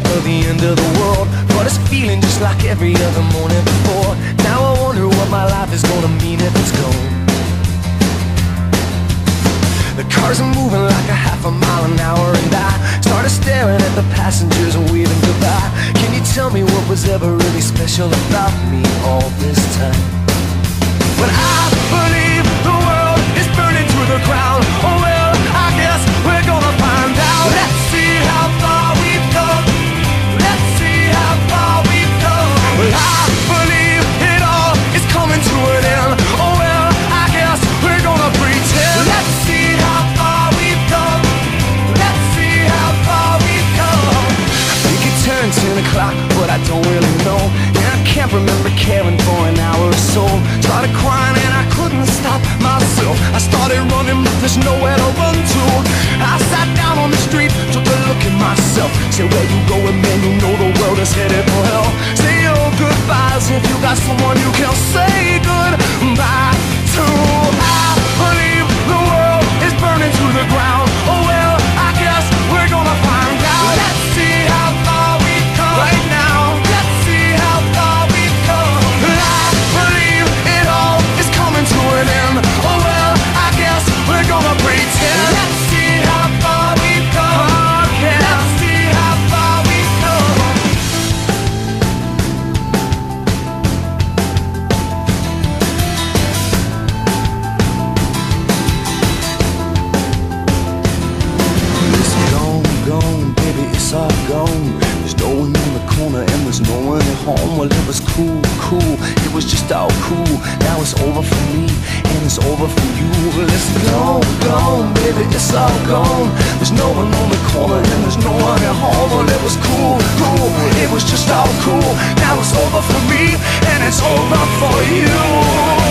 start of the end of the world, but it's feeling just like every other morning before. Now I wonder what my life is gonna mean if it's gone. The cars are moving like a half a mile an hour, and I started staring at the passengers and waving goodbye. Can you tell me what was ever really special about me all this time? But I believe the world is burning to the ground. Oh well, I guess we're gonna find out. Let's see how far we've come. Let's see how far we've come. Well, I believe it all is coming to an end. Oh well, I guess we're gonna pretend. Let's see how far we've come. Let's see how far we've come. I think it turned 10 o'clock, but I don't really know. And I can't remember caring for an hour or so. Started crying and I couldn't stop myself. I started running, but there's nowhere to run to. I sat down on the street, took a look at myself. Said, where you going, man? You know the world is headed for hell. Say your goodbyes if you got someone you can say goodbye to. I believe the world is burning to the ground. Oh well, I guess we're gonna find out. Let's see how far we've come right now. Let's see how far we've come. I believe it all is coming to an end. Oh well, I guess we're gonna pretend. Let's see how far we've come. Okay. Let's see how far we've come. It's gone, baby, it's all gone. There's no one in the corner and there's no one at home. Well, it was cool, it was just all cool. Now it's over for me and it's over for you. Well, it's gone, baby, it's all gone. There's no one on the corner and there's no one at home. Well, it was cool, it was just all cool. Now it's over for me and it's over for you.